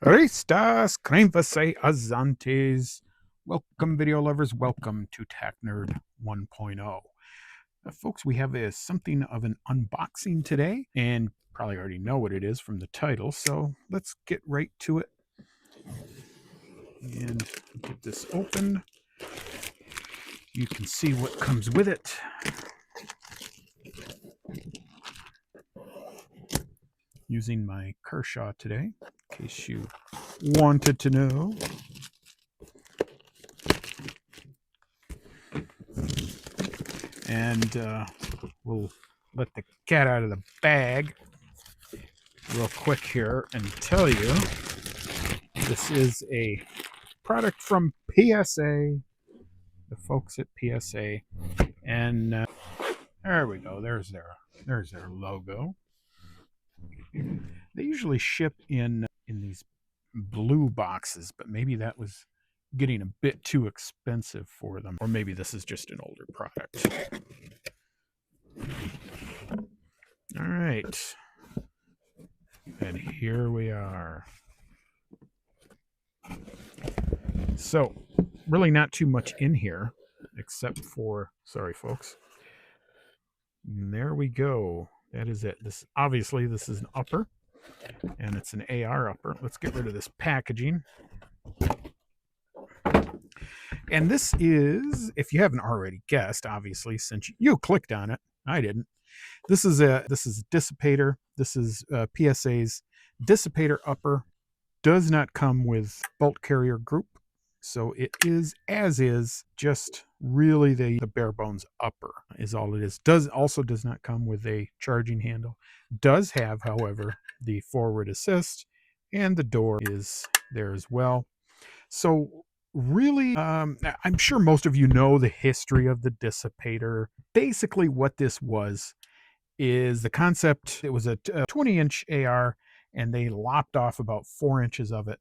Restas, cremvase azantes. Welcome, video lovers. Welcome to Tac Nerd 1.0. Folks, we have something of an unboxing today, and probably already know what it is from the title, so let's get right to it and get this open. You can see what comes with it. Using my Kershaw today, in case you wanted to know. And we'll let the cat out of the bag real quick here and tell you this is a product from PSA, the folks at PSA, and there we go. There's their logo. They usually ship in these blue boxes, but maybe that was getting a bit too expensive for them, or maybe this is just an older product. All right, and here we are. So really not too much in here except for, sorry folks, and there we go. That is it. This obviously this is an upper, and it's an AR upper. Let's get rid of this packaging. And this is, if you haven't already guessed, obviously, since you clicked on it, I didn't. This is a Dissipator. This is PSA's Dissipator upper. Does not come with bolt carrier group, so it is as is, just really the bare bones upper is all it is. Does not come with a charging handle. Does have, however, the forward assist, and the door is there as well. So really, I'm sure most of you know the history of the Dissipator. Basically what this was is the concept. It was a 20-inch AR, and they lopped off about 4 inches of it,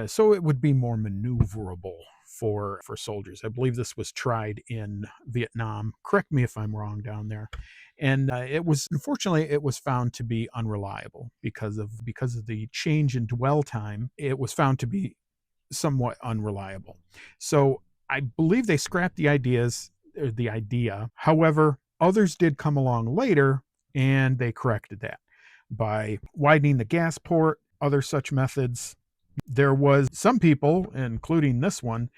so it would be more maneuverable for soldiers. I believe this was tried in Vietnam. Correct me if I'm wrong down there. And it was, unfortunately, it was found to be unreliable because of the change in dwell time. It was found to be somewhat unreliable. So I believe they scrapped the idea. However, others did come along later, and they corrected that by widening the gas port, other such methods. There was some people, including this one,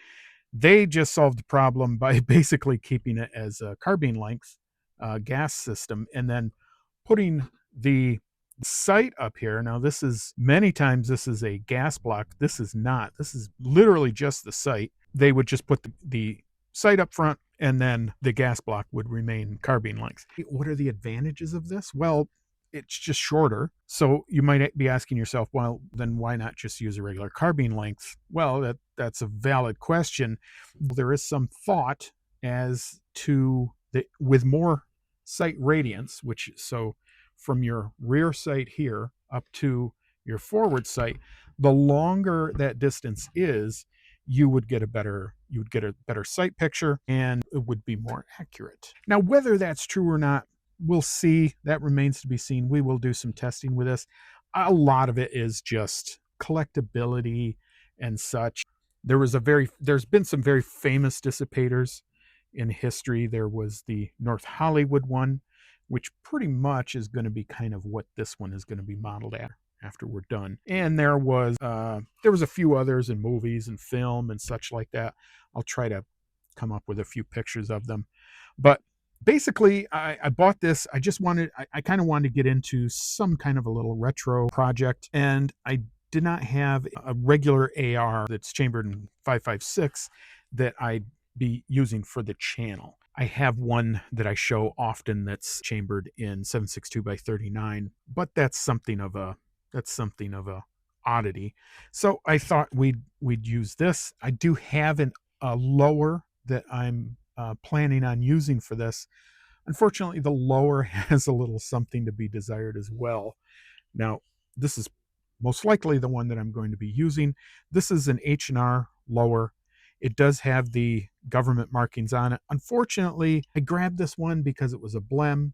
they just solved the problem by basically keeping it as a carbine-length gas system, and then putting the sight up here. Now this is, many times this is a gas block. This is not. This is literally just the sight. They would just put the sight up front, and then the gas block would remain carbine length. What are the advantages of this? Well, it's just shorter. So you might be asking yourself, well, then why not just use a regular carbine length? Well, that's a valid question. There is some thought as to with more sight radiance, which, so from your rear sight here up to your forward sight, the longer that distance is, you would get a better sight picture, and it would be more accurate. Now, whether that's true or not, we'll see. That remains to be seen. We will do some testing with this. A lot of it is just collectability and such. There's been some very famous dissipators in history. There was the North Hollywood one, which pretty much is going to be kind of what this one is going to be modeled after we're done. And there was a few others in movies and film and such like that. I'll try to come up with a few pictures of them. But basically, I bought this. I kind of wanted to get into some kind of a little retro project, and I did not have a regular AR that's chambered in 5.56 that I'd be using for the channel. I have one that I show often that's chambered in 7.62 by 39, but that's something of a oddity. So I thought we'd use this. I do have a lower that I'm planning on using for this. Unfortunately, the lower has a little something to be desired as well. Now, this is most likely the one that I'm going to be using. This is an H&R lower. It does have the government markings on it. Unfortunately, I grabbed this one because it was a blem,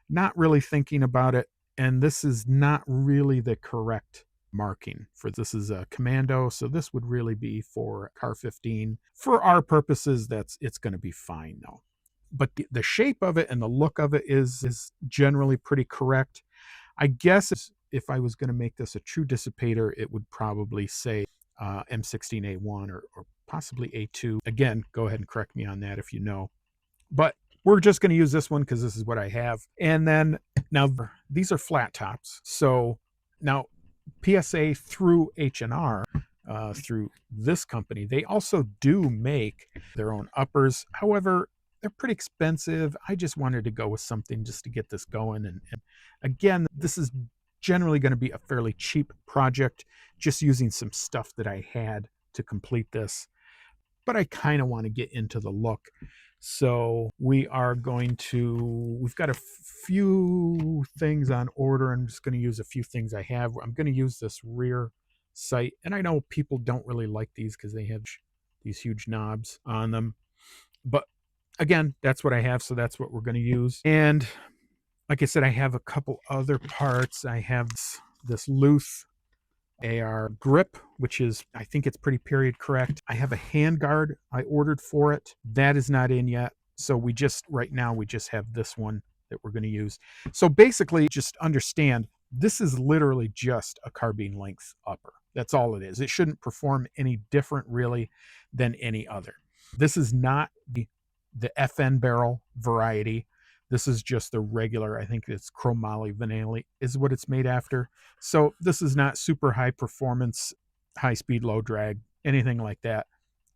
not really thinking about it, and this is not really the correct marking for this is a commando, so this would really be for car 15. For our purposes, it's going to be fine though. But the shape of it and the look of it is generally pretty correct. I guess if I was going to make this a true dissipator, it would probably say M16A1 or possibly A2. Again, go ahead and correct me on that if you know. But we're just going to use this one because this is what I have. And then now these are flat tops. So now PSA through H&R, through this company, they also do make their own uppers. However, they're pretty expensive. I just wanted to go with something just to get this going. And again, this is generally going to be a fairly cheap project, just using some stuff that I had to complete this. But I kind of want to get into the look. So we've got a few things on order. I'm just going to use a few things I have. I'm going to use this rear sight. And I know people don't really like these because they have these huge knobs on them. But again, that's what I have. So that's what we're going to use. And like I said, I have a couple other parts. I have this loose AR grip, which is, I think it's pretty period correct. I have a handguard I ordered for it. That is not in yet. So right now we just have this one that we're going to use. So basically, just understand, this is literally just a carbine length upper. That's all it is. It shouldn't perform any different really than any other. This is not the FN barrel variety. This is just the regular, I think it's chromoly vanilla is what it's made after. So this is not super high performance, high speed, low drag, anything like that.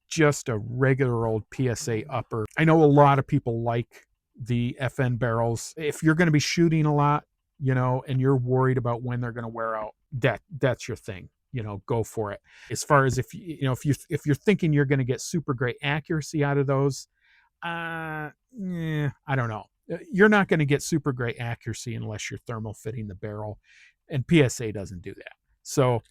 Just a regular old PSA upper. I know a lot of people like the FN barrels. If you're going to be shooting a lot, and you're worried about when they're going to wear out, that's your thing. Go for it. As far as if you're thinking you're going to get super great accuracy out of those, I don't know. You're not going to get super great accuracy unless you're thermal fitting the barrel, and PSA doesn't do that. So,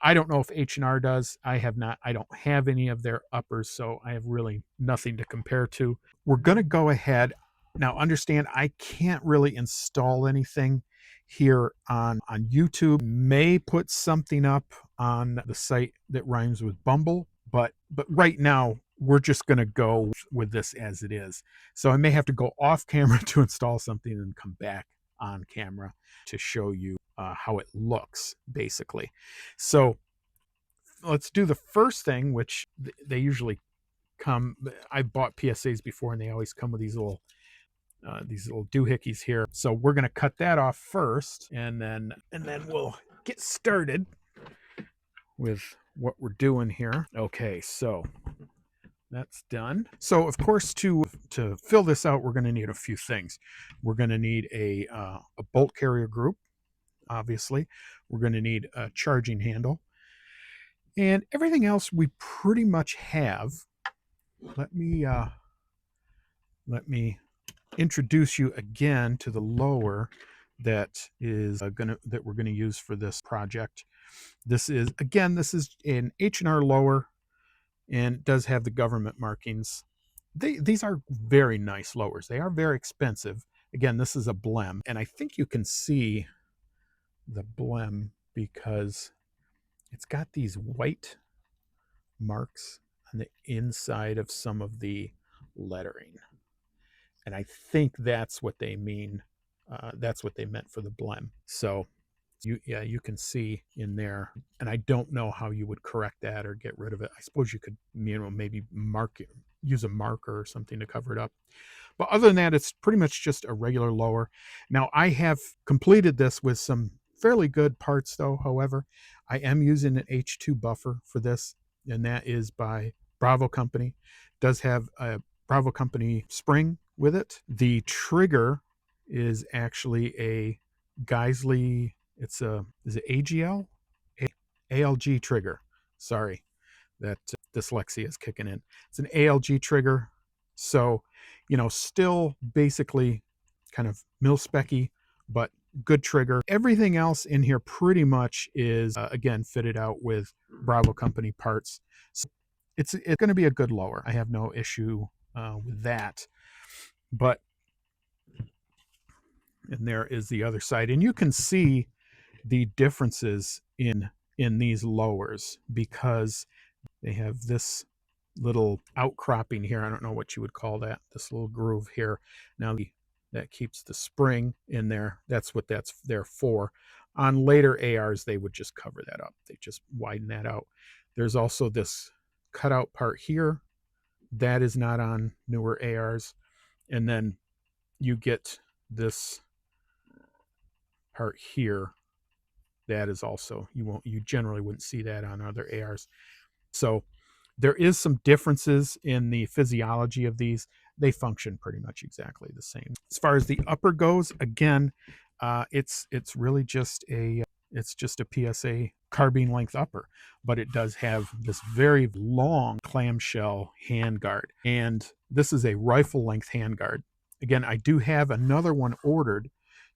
I don't know if H&R does. I don't have any of their uppers, so I have really nothing to compare to. We're going to go ahead. Now, understand, I can't really install anything here on YouTube. May put something up on the site that rhymes with Bumble, but right now, we're just going to go with this as it is. So I may have to go off camera to install something and come back on camera to show you how it looks, basically. So let's do the first thing, which they usually come. I've bought PSAs before, and they always come with these little doohickeys here. So we're going to cut that off first, and then we'll get started with what we're doing here. Okay, so that's done. So of course, to fill this out, we're going to need a few things. We're going to need a bolt carrier group, obviously. We're going to need a charging handle, and everything else we pretty much have. Let me introduce you again to the lower that we're going to use for this project. This is an H&R lower, and does have the government markings. These are very nice lowers. They are very expensive. Again, this is a blem, and I think you can see the blem because it's got these white marks on the inside of some of the lettering, and I think that's what they mean. That's what they meant for the blem. So you can see in there, and I don't know how you would correct that or get rid of it. I suppose you could, maybe use a marker or something to cover it up. But other than that, it's pretty much just a regular lower. Now, I have completed this with some fairly good parts, though. However, I am using an H2 buffer for this, and that is by Bravo Company. It does have a Bravo Company spring with it. The trigger is actually a Geisley. Is it AGL? ALG trigger. Sorry, that dyslexia is kicking in. It's an ALG trigger. So, still basically kind of mil-specy, but good trigger. Everything else in here pretty much is, again, fitted out with Bravo Company parts. So it's going to be a good lower. I have no issue with that. But, and there is the other side. And you can see the differences in these lowers because they have this little outcropping here. I don't know what you would call that, this little groove here. Now that keeps the spring in there. That's what that's there for. On later ARs, they would just cover that up. They just widen that out. There's also this cutout part here. That is not on newer ARs. And then you get this part here. That is also, you generally wouldn't see that on other ARs. So there is some differences in the physiology of these. They function pretty much exactly the same. As far as the upper goes, again, it's really just a PSA carbine length upper, but it does have this very long clamshell handguard, and this is a rifle length handguard. Again, I do have another one ordered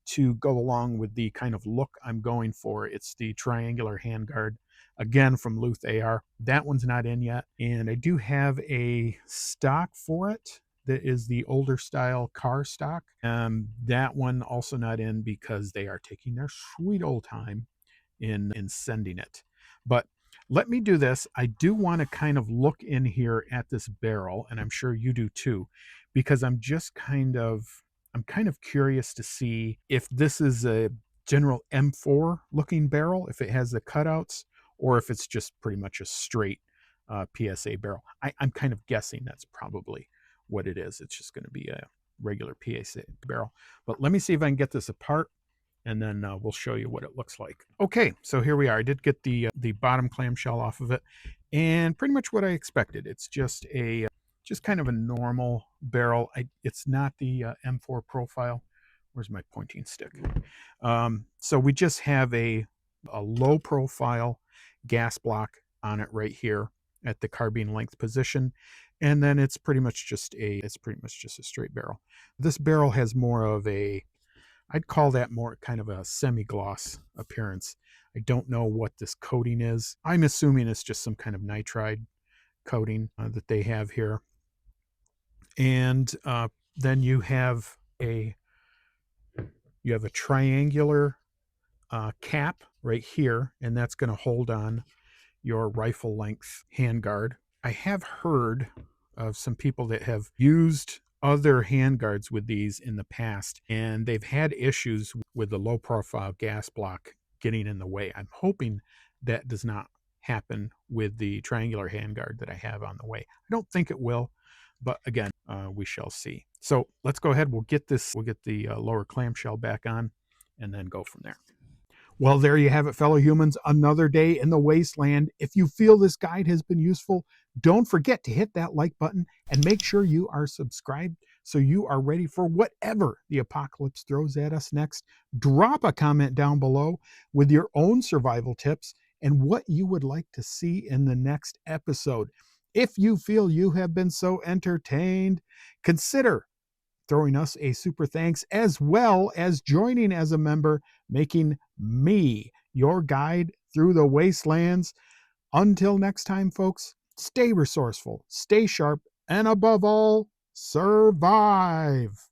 to go along with the kind of look I'm going for. It's the triangular handguard, again from Luth AR. That one's not in yet, and I do have a stock for it that is the older style car stock. That one also not in because they are taking their sweet old time in sending it. But let me do this. I do want to kind of look in here at this barrel, and I'm sure you do too, because I'm kind of curious to see if this is a general M4 looking barrel, if it has the cutouts, or if it's just pretty much a straight PSA barrel. I'm kind of guessing that's probably what it is. It's just going to be a regular PSA barrel. But let me see if I can get this apart, and then we'll show you what it looks like. Okay, so here we are. I did get the bottom clamshell off of it, and pretty much what I expected. It's just kind of a normal barrel. It's not the M4 profile. Where's my pointing stick? So we just have a low profile gas block on it right here at the carbine length position, and then it's pretty much just a straight barrel. This barrel has more of a, I'd call that more kind of a semi-gloss appearance. I don't know what this coating is. I'm assuming it's just some kind of nitride coating that they have here. And then you have a triangular cap right here, and that's going to hold on your rifle length handguard. I have heard of some people that have used other handguards with these in the past, and they've had issues with the low profile gas block getting in the way. I'm hoping that does not happen with the triangular handguard that I have on the way. I don't think it will, but again, we shall see. So let's go ahead. We'll get the lower clamshell back on, and then go from there. Well, there you have it, fellow humans. Another day in the wasteland. If you feel this guide has been useful, don't forget to hit that like button and make sure you are subscribed so you are ready for whatever the apocalypse throws at us next. Drop a comment down below with your own survival tips and what you would like to see in the next episode. If you feel you have been so entertained, consider throwing us a super thanks, as well as joining as a member, making me your guide through the wastelands. Until next time, folks, stay resourceful, stay sharp, and above all, survive.